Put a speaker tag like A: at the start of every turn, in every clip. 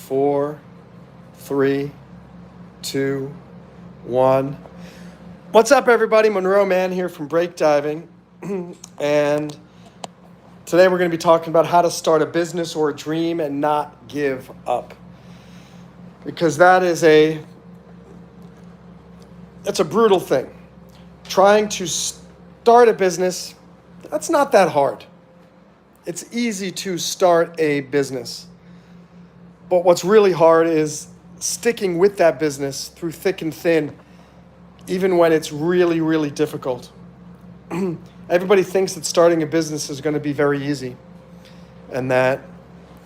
A: 4, 3, 2, 1. What's up, everybody? Monroe Mann here from Break Diving. And today we're going to be talking about how to start a business or a dream and not give up. Because it's a brutal thing. Trying to start a business, that's not that hard. It's easy to start a business. But what's really hard is sticking with that business through thick and thin, even when it's really, really difficult. Everybody thinks that starting a business is going to be very easy and that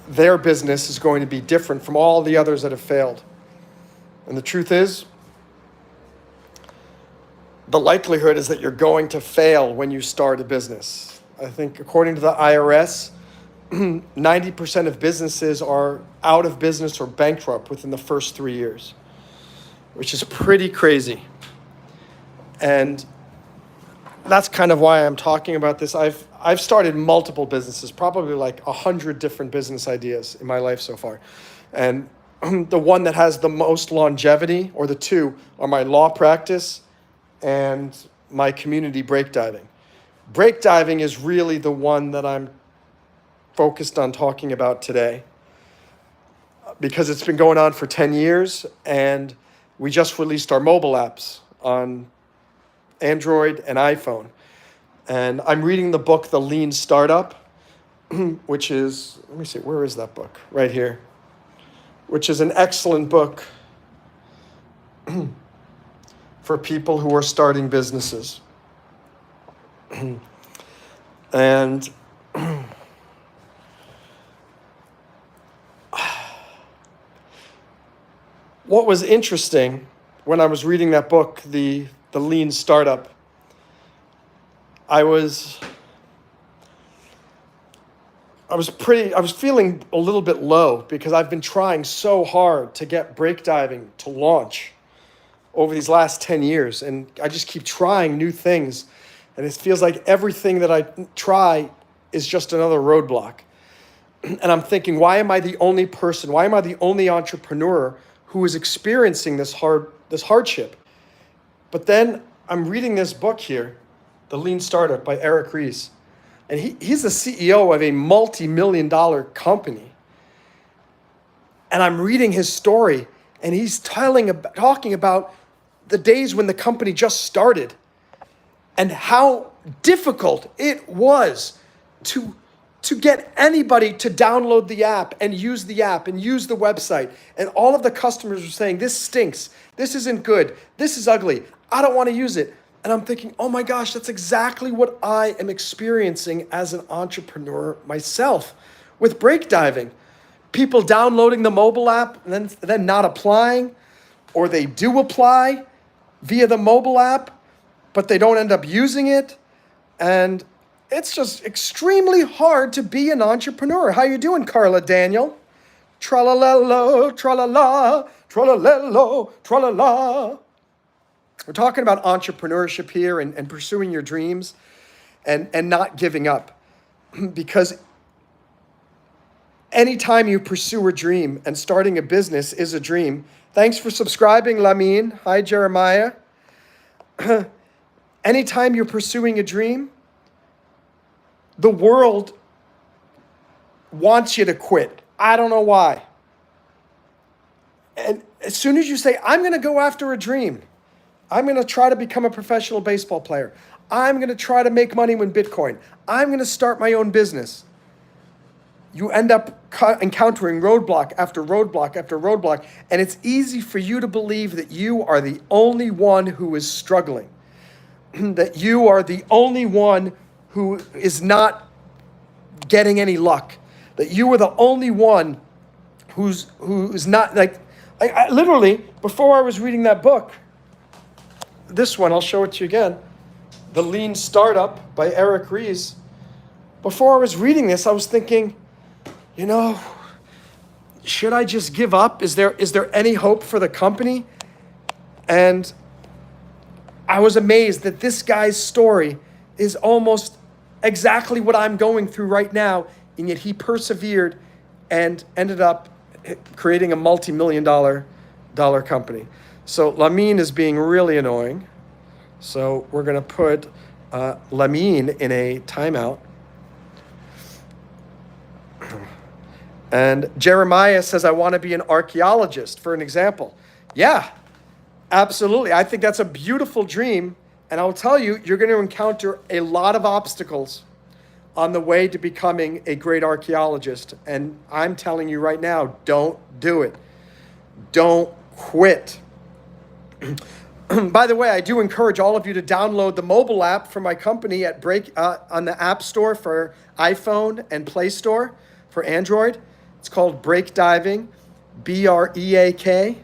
A: their business is going to be different from all the others that have failed. And the truth is, the likelihood is that you're going to fail when you start a business. I think according to the IRS, 90% of businesses are out of business or bankrupt within the first 3 years, which is pretty crazy. And that's kind of why I'm talking about this. I've started multiple businesses, probably like 100 different business ideas in my life so far. And the one that has the most longevity, or the two, are my law practice and my community break diving. Break diving is really the one that I'm focused on talking about today because it's been going on for 10 years and we just released our mobile apps on Android and iPhone. And I'm reading the book, The Lean Startup, which is, let me see, where is that book? Right here. Which is an excellent book for people who are starting businesses. And what was interesting when I was reading that book, the Lean Startup, I was feeling a little bit low because I've been trying so hard to get break diving to launch over these last 10 years. And I just keep trying new things. And it feels like everything that I try is just another roadblock. And I'm thinking, why am I the only person? Why am I the only entrepreneur who is experiencing this hardship? But then I'm reading this book here, The Lean Startup by Eric Ries. And he's the CEO of a multi-million-dollar company. And I'm reading his story, and he's talking about the days when the company just started and how difficult it was to get anybody to download the app and use the website. And all of the customers were saying, this stinks, this isn't good, this is ugly, I don't want to use it. And I'm thinking, oh my gosh, that's exactly what I am experiencing as an entrepreneur myself with break diving. People downloading the mobile app and then not applying, or they do apply via the mobile app, but they don't end up using it. And it's just extremely hard to be an entrepreneur. How you doing, Carla Daniel? Tra-la-la-lo, tra-la-la, tra-la-la-lo, tra-la-la. We're talking about entrepreneurship here and pursuing your dreams and not giving up. Because anytime you pursue a dream, and starting a business is a dream. Thanks for subscribing, Lamine. Hi, Jeremiah. Anytime you're pursuing a dream, the world wants you to quit. I don't know why. And as soon as you say, I'm going to go after a dream, I'm going to try to become a professional baseball player, I'm going to try to make money with Bitcoin, I'm going to start my own business, you end up encountering roadblock after roadblock after roadblock. And it's easy for you to believe that you are the only one who is struggling, that you are the only one who is not getting any luck, that you are the only one who's not, like, I literally, before I was reading that book, this one, I'll show it to you again, The Lean Startup by Eric Ries. Before I was reading this, I was thinking, should I just give up? Is there any hope for the company? And I was amazed that this guy's story is almost exactly what I'm going through right now, and yet he persevered and ended up creating a multi-million-dollar company. So Lamine is being really annoying. So we're going to put Lamine in a timeout. And Jeremiah says, I want to be an archaeologist, for an example. Yeah, absolutely. I think that's a beautiful dream. And I'll tell you, you're going to encounter a lot of obstacles on the way to becoming a great archaeologist. And I'm telling you right now, don't do it. Don't quit. By the way, I do encourage all of you to download the mobile app for my company at on the App Store for iPhone and Play Store for Android. It's called Break Diving, BREAKDIVING.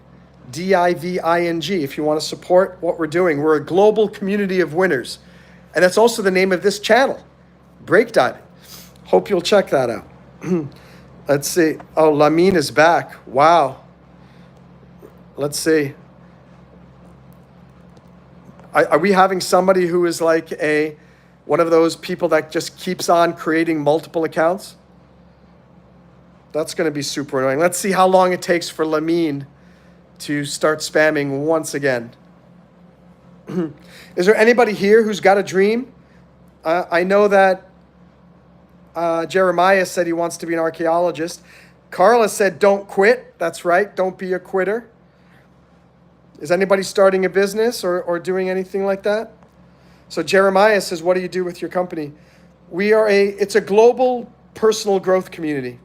A: If you want to support what we're doing, we're a global community of winners. And that's also the name of this channel, Break Diving. Hope you'll check that out. Let's see. Oh, Lamine is back. Wow. Let's see. Are we having somebody who is like one of those people that just keeps on creating multiple accounts? That's going to be super annoying. Let's see how long it takes for Lamine to start spamming once again. Is there anybody here who's got a dream? I know that Jeremiah said he wants to be an archaeologist. Carla said, don't quit. That's right. Don't be a quitter. Is anybody starting a business or doing anything like that? So Jeremiah says, what do you do with your company? It's a global personal growth community.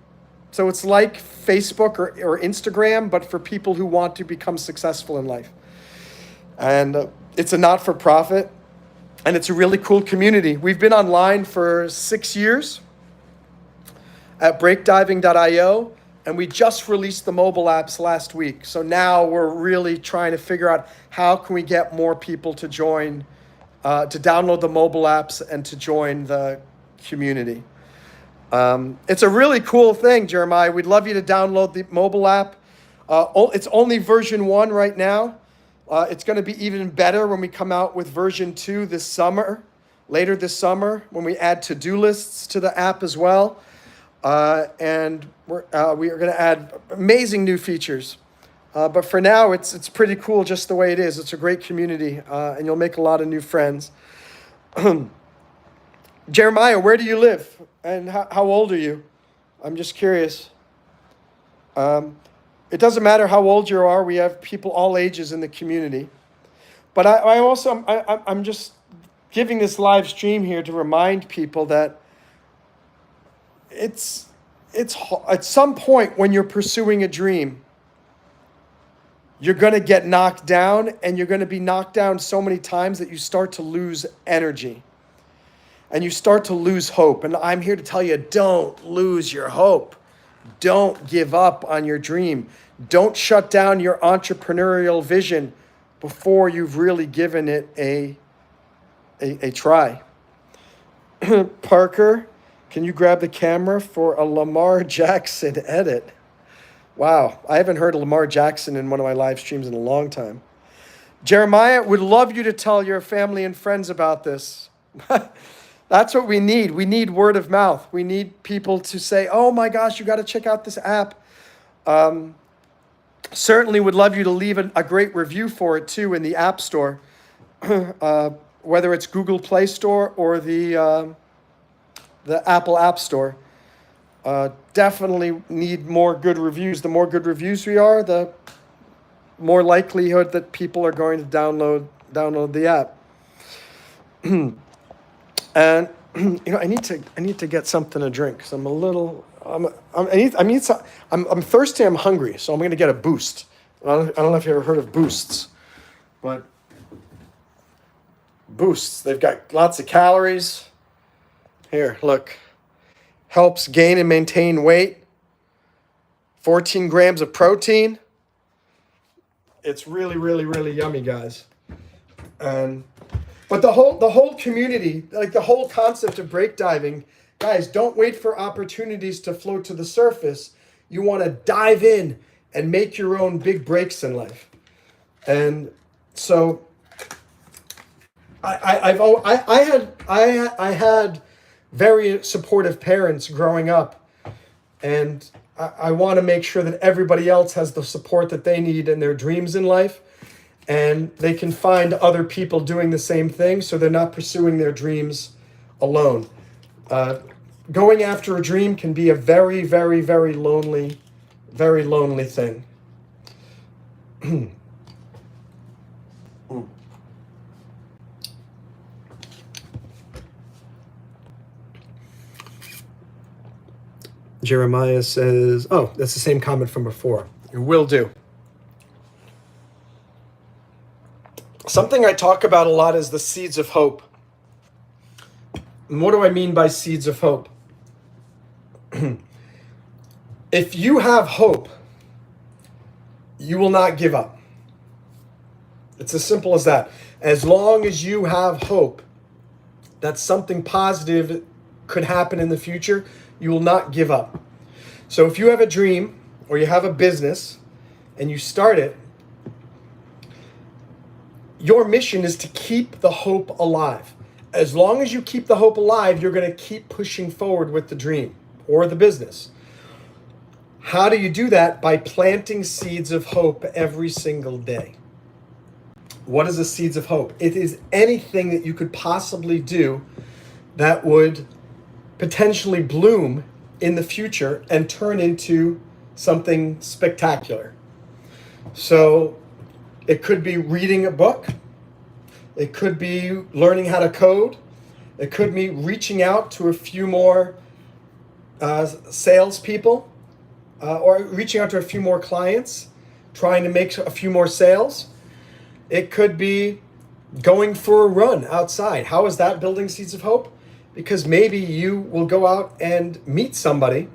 A: So it's like Facebook or Instagram, but for people who want to become successful in life. And it's a not-for-profit, and it's a really cool community. We've been online for 6 years at breakdiving.io, and we just released the mobile apps last week. So now we're really trying to figure out how can we get more people to join, to download the mobile apps and to join the community. It's a really cool thing, Jeremiah. We'd love you to download the mobile app. It's only version 1 right now. It's going to be even better when we come out with version 2 later this summer, when we add to-do lists to the app as well. And we are going to add amazing new features. But for now, it's pretty cool just the way it is. It's a great community, and you'll make a lot of new friends. Jeremiah, where do you live? And how old are you? I'm just curious. It doesn't matter how old you are. We have people all ages in the community. But I'm just giving this live stream here to remind people that it's at some point when you're pursuing a dream, you're going to get knocked down, and you're going to be knocked down so many times that you start to lose energy. And you start to lose hope. And I'm here to tell you, don't lose your hope. Don't give up on your dream. Don't shut down your entrepreneurial vision before you've really given it a try. Parker, can you grab the camera for a Lamar Jackson edit? Wow, I haven't heard of Lamar Jackson in one of my live streams in a long time. Jeremiah, would love you to tell your family and friends about this. That's what we need. We need word of mouth. We need people to say, oh my gosh, you got to check out this app. Certainly would love you to leave a great review for it too in the App Store, whether it's Google Play Store or the Apple App Store. Definitely need more good reviews. The more good reviews we are, the more likelihood that people are going to download the app. And I need to get something to drink because I'm a little I'm thirsty. I'm hungry, so I'm going to get a Boost. I don't know if you ever heard of Boosts, but Boosts, they've got lots of calories. Here, look, helps gain and maintain weight. 14 grams of protein. It's really, really, really yummy, guys. But the whole community, like the whole concept of break diving, guys, don't wait for opportunities to float to the surface. You want to dive in and make your own big breaks in life. And so I had very supportive parents growing up, and I want to make sure that everybody else has the support that they need in their dreams in life, and they can find other people doing the same thing, so they're not pursuing their dreams alone. Going after a dream can be a very, very, very lonely thing. Jeremiah says, oh, that's the same comment from before. It will do. Something I talk about a lot is the seeds of hope. And what do I mean by seeds of hope? If you have hope, you will not give up. It's as simple as that. As long as you have hope that something positive could happen in the future, you will not give up. So if you have a dream or you have a business and you start it, your mission is to keep the hope alive. As long as you keep the hope alive, you're going to keep pushing forward with the dream or the business. How do you do that? By planting seeds of hope every single day. What is the seeds of hope? It is anything that you could possibly do that would potentially bloom in the future and turn into something spectacular. So it could be reading a book. It could be learning how to code. It could be reaching out to a few more salespeople or reaching out to a few more clients, trying to make a few more sales. It could be going for a run outside. How is that building seeds of hope? Because maybe you will go out and meet somebody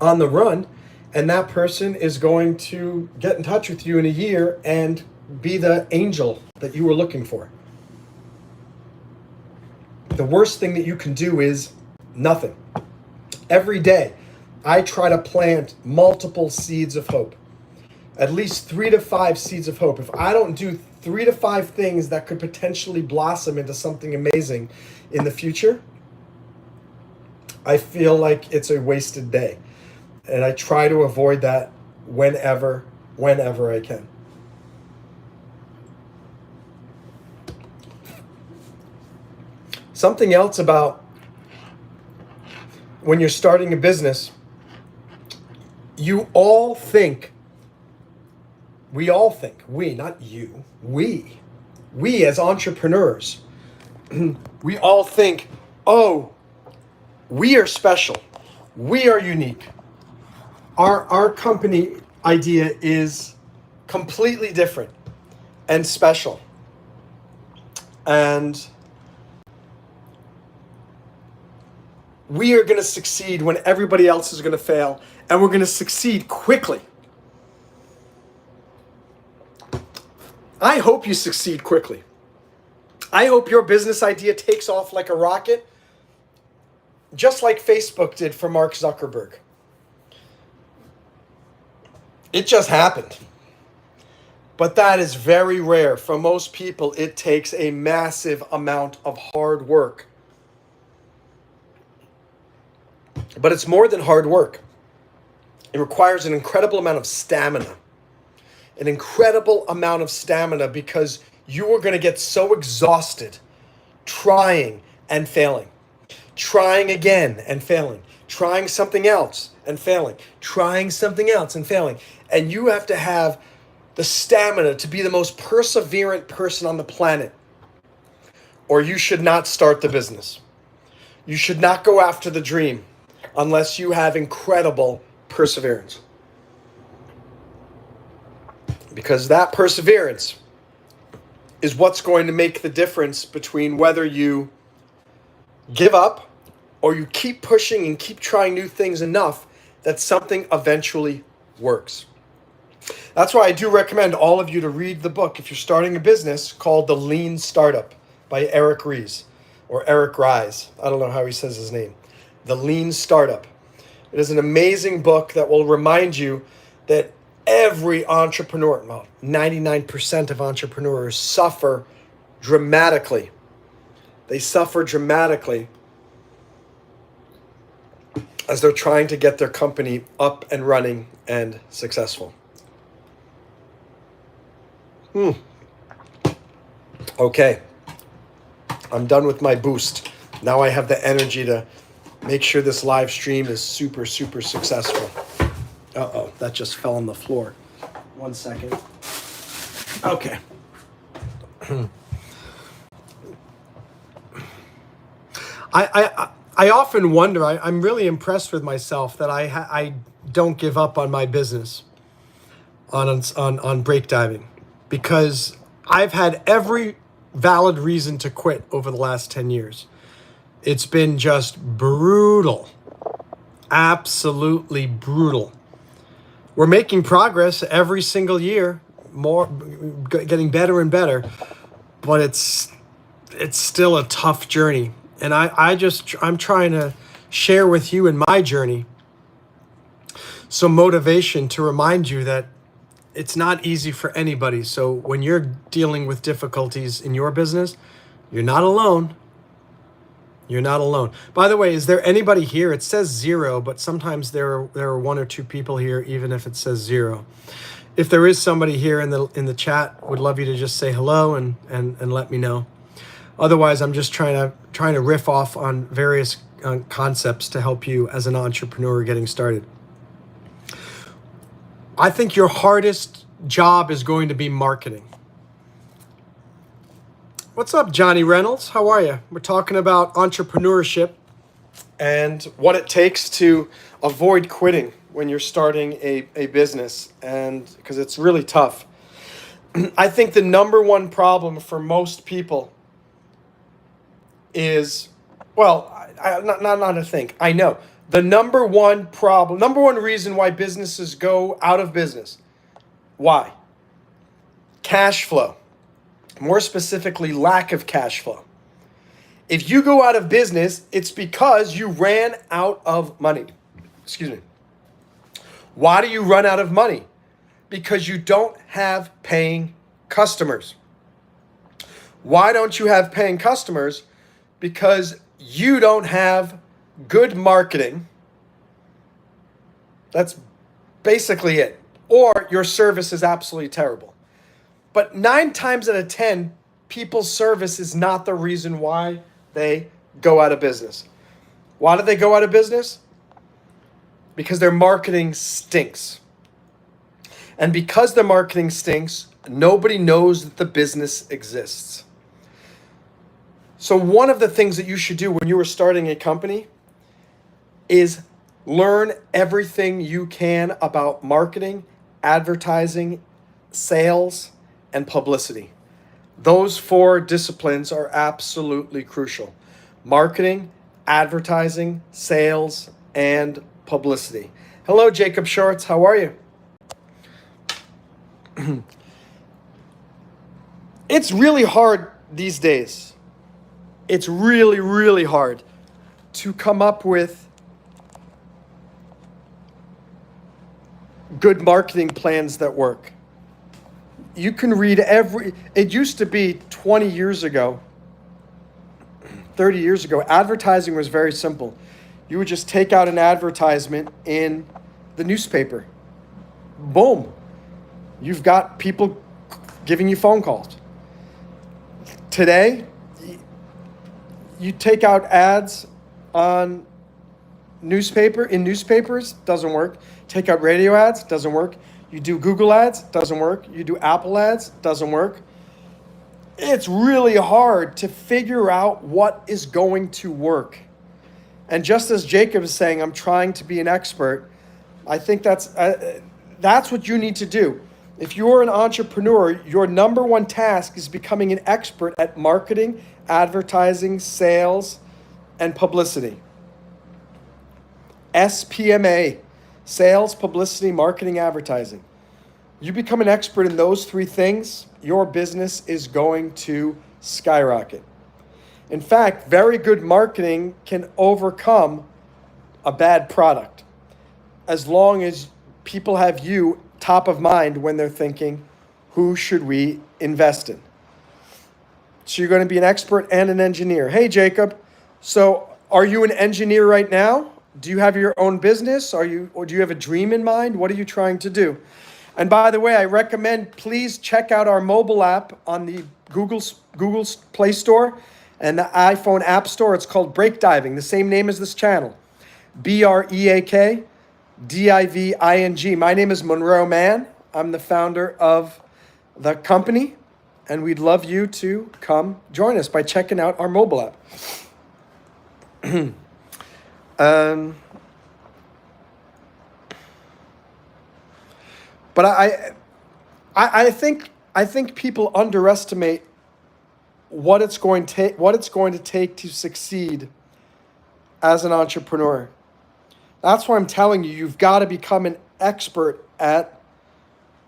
A: on the run, and that person is going to get in touch with you in a year and be the angel that you were looking for. The worst thing that you can do is nothing. Every day, I try to plant multiple seeds of hope. At least 3 to 5 seeds of hope. If I don't do 3 to 5 things that could potentially blossom into something amazing in the future, I feel like it's a wasted day. And I try to avoid that whenever I can. Something else about when you're starting a business, we all think, not you, we as entrepreneurs, we all think, oh, we are special. We are unique. Our company idea is completely different and special. And we are going to succeed when everybody else is going to fail, and we're going to succeed quickly. I hope you succeed quickly. I hope your business idea takes off like a rocket, just like Facebook did for Mark Zuckerberg. It just happened. But that is very rare. For most people, it takes a massive amount of hard work. But it's more than hard work. It requires an incredible amount of stamina. An incredible amount of stamina, because you are going to get so exhausted trying and failing. Trying again and failing. Trying something else and failing. Trying something else and failing. And you have to have the stamina to be the most perseverant person on the planet, or you should not start the business. You should not go after the dream unless you have incredible perseverance. Because that perseverance is what's going to make the difference between whether you give up or you keep pushing and keep trying new things enough that something eventually works. That's why I do recommend all of you to read the book if you're starting a business called The Lean Startup by Eric Ries, or Eric Ries. I don't know how he says his name. The Lean Startup. It is an amazing book that will remind you that every entrepreneur, well, 99% of entrepreneurs suffer dramatically. They suffer dramatically as they're trying to get their company up and running and successful. Okay, I'm done with my boost. Now I have the energy to make sure this live stream is super, super successful. Uh-oh, that just fell on the floor. 1 second. Okay. I often wonder, I'm really impressed with myself that I don't give up on my business on break diving, because I've had every valid reason to quit over the last 10 years. It's been just brutal, absolutely brutal. We're making progress every single year, more getting better and better, but it's still a tough journey. And I'm trying to share with you in my journey some motivation to remind you that it's not easy for anybody. So when you're dealing with difficulties in your business, you're not alone. You're not alone. By the way, is there anybody here? It says 0, but sometimes there are 1 or 2 people here, even if it says 0. If there is somebody here in the chat, would love you to just say hello and let me know. Otherwise, I'm just trying to riff off on various concepts to help you as an entrepreneur getting started. I think your hardest job is going to be marketing. What's up, Johnny Reynolds? How are you? We're talking about entrepreneurship and what it takes to avoid quitting when you're starting a business, and because it's really tough. I think the number one problem for most people is, well, not to think. I know the number one reason why businesses go out of business. Why? Cash flow. More specifically, lack of cash flow. If you go out of business, it's because you ran out of money. Excuse me. Why do you run out of money? Because you don't have paying customers. Why don't you have paying customers? Because you don't have good marketing. That's basically it. Or your service is absolutely terrible. But 9 times out of 10, people's service is not the reason why they go out of business. Why do they go out of business? Because their marketing stinks. And because their marketing stinks, nobody knows that the business exists. So one of the things that you should do when you are starting a company is learn everything you can about marketing, advertising, sales, and publicity. Those 4 disciplines are absolutely crucial. Marketing, advertising, sales, and publicity. Hello, Jacob Shorts. How are you? It's really hard these days. It's really, really hard to come up with good marketing plans that work. You can read it used to be 20 years ago, 30 years ago, advertising was very simple. You would just take out an advertisement in the newspaper. Boom. You've got people giving you phone calls. Today, you take out ads on newspapers, doesn't work. Take out radio ads, doesn't work. You do Google ads, doesn't work. You do Apple ads, doesn't work. It's really hard to figure out what is going to work. And just as Jacob is saying, I'm trying to be an expert, I think that's what you need to do. If you're an entrepreneur, your number one task is becoming an expert at marketing, advertising, sales, and publicity. SPMA, sales, publicity, marketing, advertising. You become an expert in those 3 things, your business is going to skyrocket. In fact, very good marketing can overcome a bad product as long as people have you top of mind when they're thinking, who should we invest in? So you're going to be an expert and an engineer. Hey, Jacob. So are you an engineer right now, Do you have your own business? Or do you have a dream in mind? What are you trying to do? And by the way, I recommend please check out our mobile app on the Google's Play Store and the iPhone App Store. It's called Break Diving, the same name as this channel. BreakDiving. My name is Monroe Mann. I'm the founder of the company, and we'd love you to come join us by checking out our mobile app. But I think people underestimate what it's going to take to succeed as an entrepreneur. That's why I'm telling you, you've got to become an expert at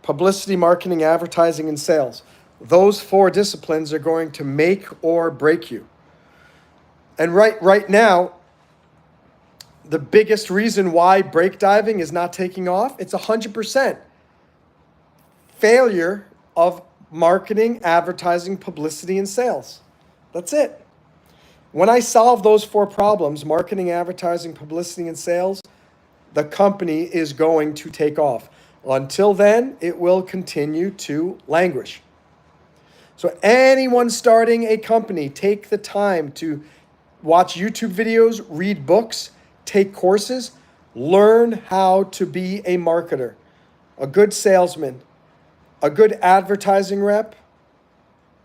A: publicity, marketing, advertising, and sales. Those 4 disciplines are going to make or break you. And right now, the biggest reason why break diving is not taking off, it's 100% failure of marketing, advertising, publicity, and sales. That's it. When I solve those 4 problems, marketing, advertising, publicity, and sales, the company is going to take off. Until then, it will continue to languish. So anyone starting a company, take the time to watch YouTube videos, read books, take courses, learn how to be a marketer, a good salesman, a good advertising rep,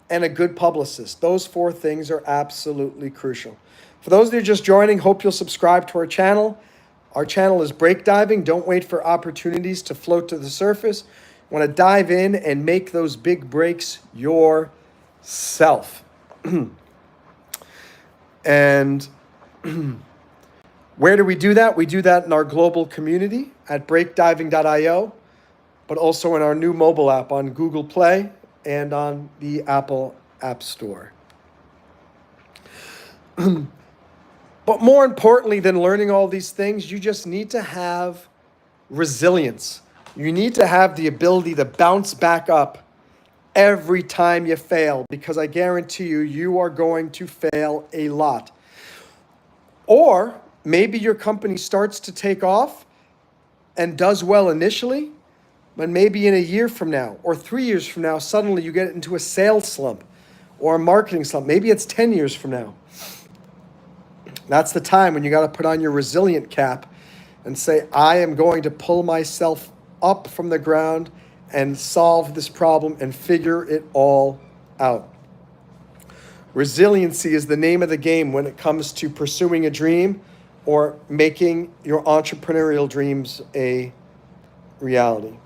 A: and a good publicist. Those 4 things are absolutely crucial. For those of you just joining, hope you'll subscribe to our channel. Our channel is Break Diving. Don't wait for opportunities to float to the surface. You want to dive in and make those big breaks yourself. And where do we do that? We do that in our global community at breakdiving.io, but also in our new mobile app on Google Play and on the Apple App Store. But more importantly than learning all these things, you just need to have resilience. You need to have the ability to bounce back up every time you fail, because I guarantee you, you are going to fail a lot. Or maybe your company starts to take off and does well initially, but maybe in a year from now or 3 years from now, suddenly you get into a sales slump or a marketing slump. Maybe it's 10 years from now. That's the time when you got to put on your resilient cap and say, I am going to pull myself up from the ground and solve this problem and figure it all out. Resiliency is the name of the game when it comes to pursuing a dream or making your entrepreneurial dreams a reality.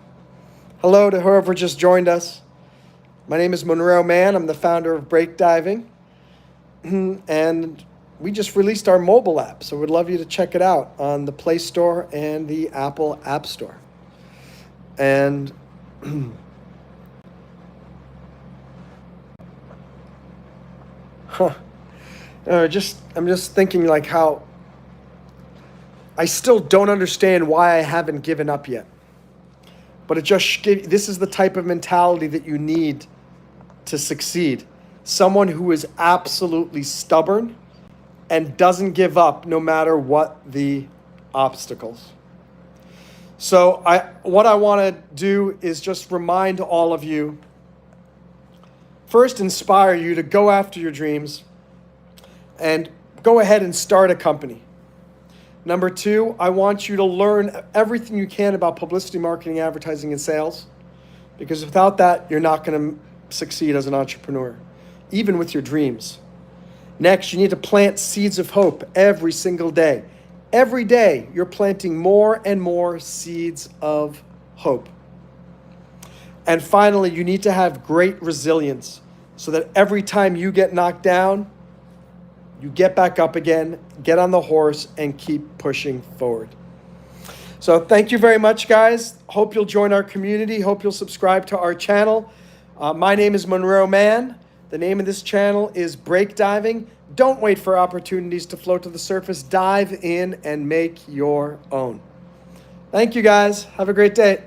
A: Hello to whoever just joined us. My name is Monroe Mann. I'm the founder of Break Diving. And we just released our mobile app, so we'd love you to check it out on the Play Store and the Apple App Store. And I'm just thinking like how I still don't understand why I haven't given up yet. But this is the type of mentality that you need to succeed. Someone who is absolutely stubborn and doesn't give up no matter what the obstacles. So what I want to do is just remind all of you, first inspire you to go after your dreams and go ahead and start a company. Number 2, I want you to learn everything you can about publicity, marketing, advertising, and sales, because without that, you're not going to succeed as an entrepreneur, even with your dreams. Next, you need to plant seeds of hope every single day. Every day, you're planting more and more seeds of hope. And finally, you need to have great resilience so that every time you get knocked down, you get back up again, get on the horse, and keep pushing forward. So thank you very much, guys. Hope you'll join our community. Hope you'll subscribe to our channel. My name is Monroe Mann. The name of this channel is Break Diving. Don't wait for opportunities to float to the surface. Dive in and make your own. Thank you, guys. Have a great day.